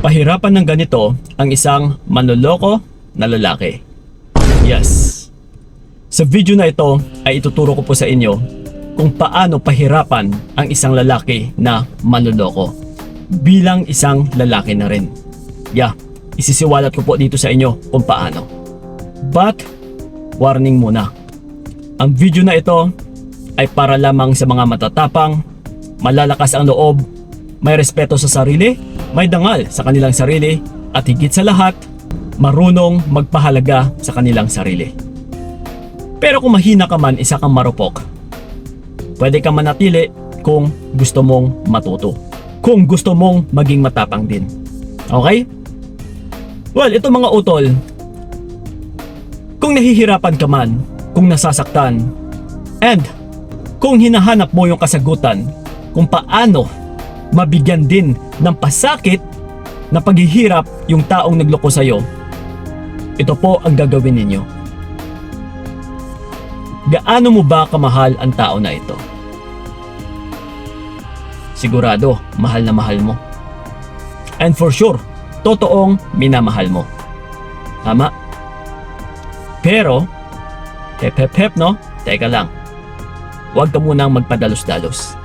pahirapan ng ganito ang isang manloloko na lalaki. Yes. Sa video na ito ay ituturo ko po sa inyo kung paano pahirapan ang isang lalaki na manloloko bilang isang lalaki na rin. Yeah, isisiwalat ko po dito sa inyo kung paano. But, warning muna. Ang video na ito ay para lamang sa mga matatapang, malalakas ang loob, may respeto sa sarili, may dangal sa kanilang sarili, at higit sa lahat, marunong magpahalaga sa kanilang sarili. Pero kung mahina ka man, isa kang marupok, pwede ka manatili kung gusto mong matuto. Kung gusto mong maging matapang din. Okay? Well, ito mga utol, kung nahihirapan ka man, kung nasasaktan, and kung hinahanap mo yung kasagutan kung paano mabigyan din ng pasakit na paghihirap yung taong nagloko sa'yo, ito po ang gagawin ninyo. Gaano mo ba kamahal ang tao na ito? Sigurado, mahal na mahal mo. And for sure, totoong minamahal mo. Tama? Pero, hep no? Teka lang. Huwag ka munang magpadalos-dalos.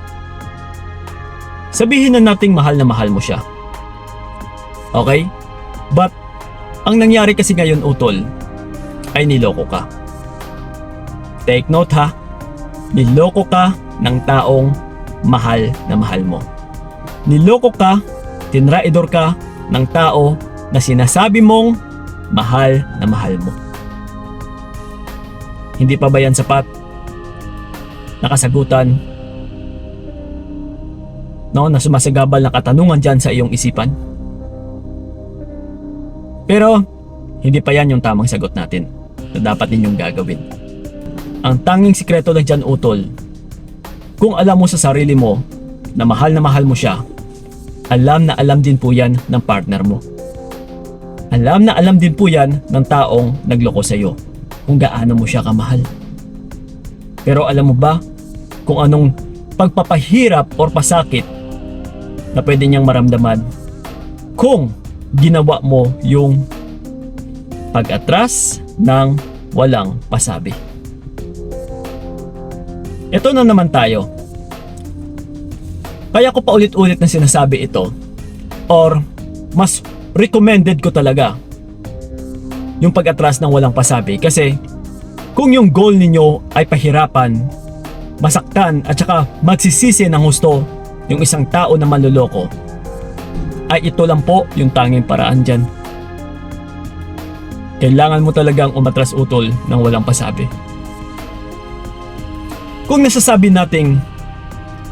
Sabihin na nating mahal na mahal mo siya. Okay? But, ang nangyari kasi ngayon, utol, ay niloko ka. Take note ha, niloko ka ng taong mahal na mahal mo. Niloko ka, tinraidor ka ng tao na sinasabi mong mahal na mahal mo. Hindi pa ba yan sapat? Nakasagutan? No, na sumasagabal na katanungan dyan sa iyong isipan? Pero, hindi pa yan yung tamang sagot natin na dapat ninyong gagawin. Ang tanging sikreto lang dyan, utol, kung alam mo sa sarili mo na mahal mo siya, alam na alam din po yan ng partner mo. Alam na alam din po yan ng taong nagloko sa'yo kung gaano mo siya kamahal. Pero alam mo ba kung anong pagpapahirap or pasakit na pwede niyang maramdaman kung ginawa mo yung pag-atras ng walang pasabi? Ito na naman tayo. Kaya ko pa ulit-ulit na sinasabi ito, or mas recommended ko talaga yung pag-atras ng walang pasabi, kasi kung yung goal ninyo ay pahirapan, masaktan at saka magsisisi ng husto yung isang tao na manloloko, ay ito lang po yung tanging paraan dyan. Kailangan mo talagang umatras, utol, ng walang pasabi. Kung nasasabi nating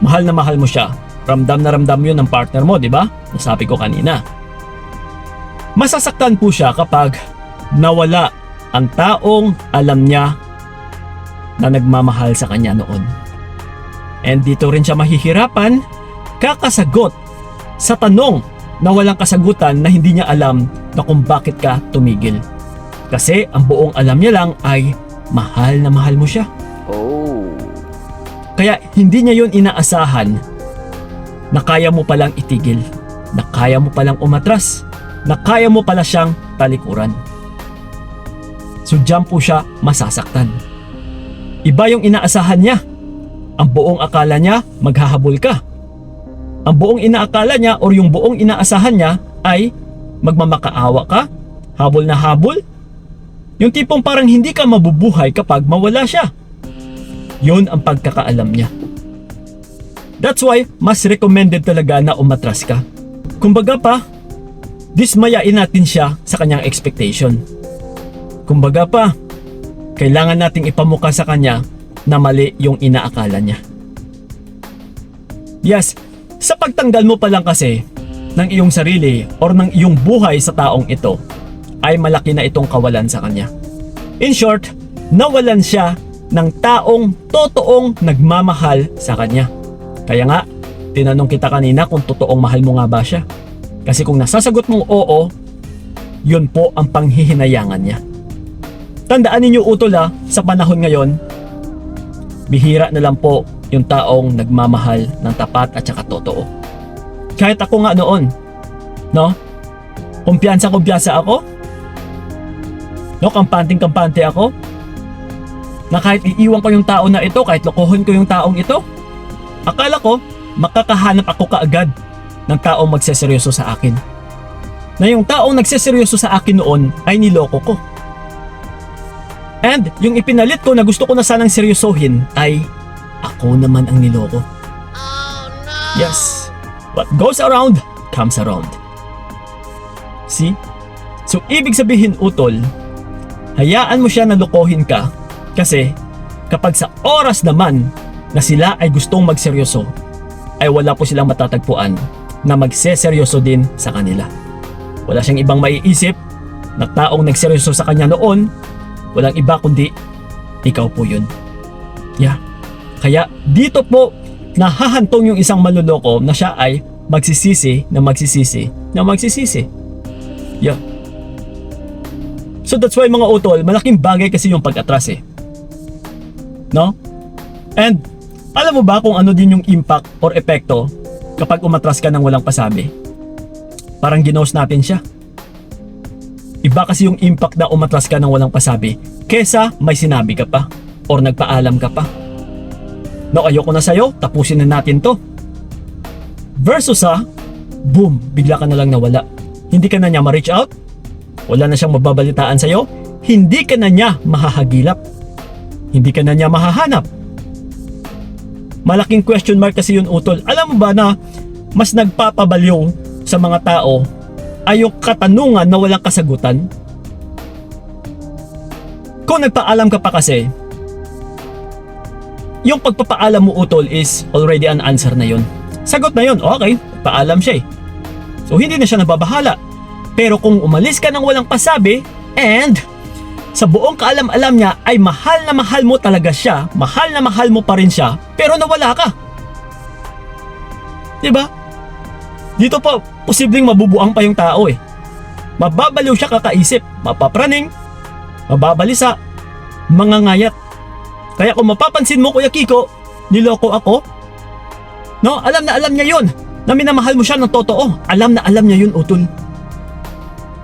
mahal na mahal mo siya, ramdam na ramdam yun ng partner mo, di ba? Nasabi ko kanina. Masasaktan po siya kapag nawala ang taong alam niya na nagmamahal sa kanya noon. And dito rin siya mahihirapan kakasagot sa tanong na walang kasagutan na hindi niya alam na kung bakit ka tumigil. Kasi ang buong alam niya lang ay mahal na mahal mo siya. Kaya hindi niya yun inaasahan na kaya mo palang itigil, na kaya mo palang umatras, na kaya mo pala siyang talikuran. So diyan po siya masasaktan. Iba yung inaasahan niya. Ang buong akala niya maghahabol ka. Ang buong inaakala niya or yung buong inaasahan niya ay magmamakaawa ka, habol na habol. Yung tipong parang hindi ka mabubuhay kapag mawala siya. Yun ang pagkakaalam niya. That's why mas recommended talaga na umatras ka. Kumbaga pa, dismayain natin siya sa kanyang expectation. Kumbaga pa, kailangan nating ipamukha sa kanya na mali yung inaakala niya. Yes, sa pagtanggal mo pa lang kasi ng iyong sarili or ng iyong buhay sa taong ito, ay malaki na itong kawalan sa kanya. In short, nawalan siya ng taong totoong nagmamahal sa kanya. Kaya nga, tinanong kita kanina kung totoong mahal mo nga ba siya. Kasi kung nasasagot mong oo, yun po ang panghihinayangan niya. Tandaan ninyo, utol, sa panahon ngayon, bihira na lang po yung taong nagmamahal ng tapat at saka totoo. Kahit ako nga noon, no? kumpiyansa ako. No, kampante ako. Na kahit iiwan ko yung tao na ito, kahit lokohin ko yung taong ito, akala ko makakahanap ako kaagad ng taong magseseryoso sa akin. Na yung taong nagseseryoso sa akin noon ay niloko ko. And yung ipinalit ko na gusto ko na sanang seryosohin ay ako naman ang niloko. Yes, what goes around comes around. See? So ibig sabihin, utol, hayaan mo siya na lokohin ka kasi kapag sa oras naman na sila ay gustong magseryoso, ay wala po silang matatagpuan na magseseryoso din sa kanila. Wala siyang ibang maiisip na taong nagseryoso sa kanya noon, walang iba kundi ikaw po yun. Yeah. Kaya dito po nahahantong yung isang manloloko na siya ay magsisisi. Yeah. So that's why mga utol, malaking bagay kasi yung pag-atras eh. No? And alam mo ba kung ano din yung impact or epekto kapag umatras ka ng walang pasabi? Parang ginost natin siya. Iba kasi yung impact na umatras ka ng walang pasabi kesa may sinabi ka pa or nagpaalam ka pa. No, ayoko na sa'yo, tapusin na natin to. Versus boom, bigla ka na lang nawala. Hindi ka na niya ma-reach out, wala na siyang mababalitaan sa'yo, hindi ka na niya mahahagilap, hindi ka na niya mahahanap. Malaking question mark kasi yun, utol. Alam mo ba na mas nagpapabaliw sa mga tao ay yung katanungan na walang kasagutan? Kung nagpaalam ka pa kasi, yung pagpapaalam mo, utol, is already an answer na yun. Sagot na yun, okay, paalam siya eh. So hindi na siya nababahala. Pero kung umalis ka ng walang pasabi and sa buong kaalam-alam niya ay mahal na mahal mo talaga siya, mahal na mahal mo pa rin siya, pero nawala ka. Diba? Dito po, posibleng mabubuang pa yung tao eh. Mababaliw siya kakaisip, mapapraning, mababalisa, mangangayat. Kaya kung mapapansin mo, Kuya Kiko, niloko ako. No, alam na alam niya yun, na minamahal mo siya ng totoo. Alam na alam niya yun, utol.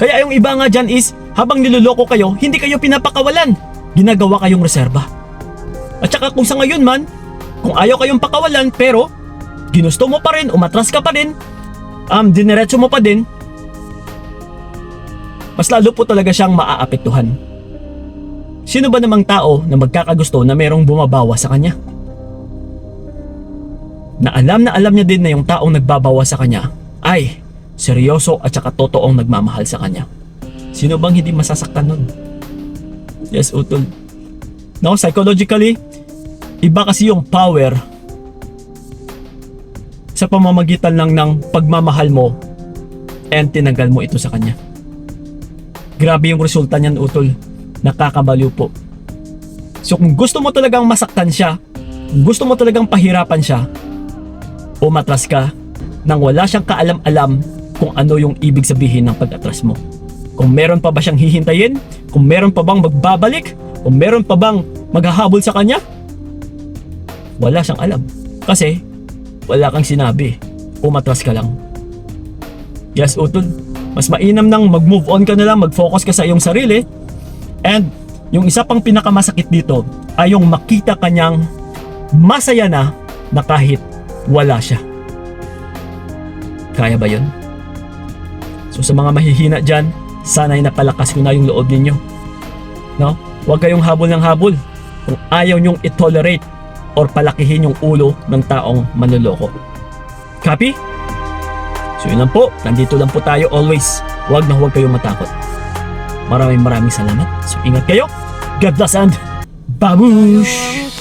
Kaya yung iba nga dyan is, habang niloloko kayo, hindi kayo pinapakawalan. Ginagawa kayong reserba. At saka kung sa ngayon man, kung ayaw kayong pakawalan, pero ginusto mo pa rin, umatras ka pa rin, diniretso mo pa din, mas lalo po talaga siyang maaapektuhan. Sino ba namang tao na magkakagusto na merong bumabawa sa kanya? Na alam niya din na yung taong nagbabawa sa kanya ay seryoso at saka totoong nagmamahal sa kanya. Sino bang hindi masasaktan nun? Yes, utol. No, psychologically, iba kasi yung power sa pamamagitan lang ng pagmamahal mo and tinanggal mo ito sa kanya. Grabe yung resulta niyan, utol. Nakakabaliw po. So kung gusto mo talagang masaktan siya, kung gusto mo talagang pahirapan siya, umatras ka nang wala siyang kaalam-alam kung ano yung ibig sabihin ng pag-atras mo. Kung meron pa ba siyang hihintayin, kung meron pa bang magbabalik, kung meron pa bang maghahabol sa kanya, wala siyang alam. Kasi wala kang sinabi, umatras ka lang. Yes, utol, mas mainam nang mag-move on ka na lang, mag-focus ka sa iyong sarili. And yung isa pang pinakamasakit dito ay yung makita kanyang masaya na kahit wala siya. Kaya ba yun? So sa mga mahihina dyan, sana'y napalakas ko na yung loob ninyo. No? Huwag kayong habol ng habol kung ayaw nyong itolerate or palakihin yung ulo ng taong manloloko. Copy? So yun lang po, nandito lang po tayo always. Huwag na huwag kayong matakot. Maraming salamat. So ingat kayo. God bless and babush!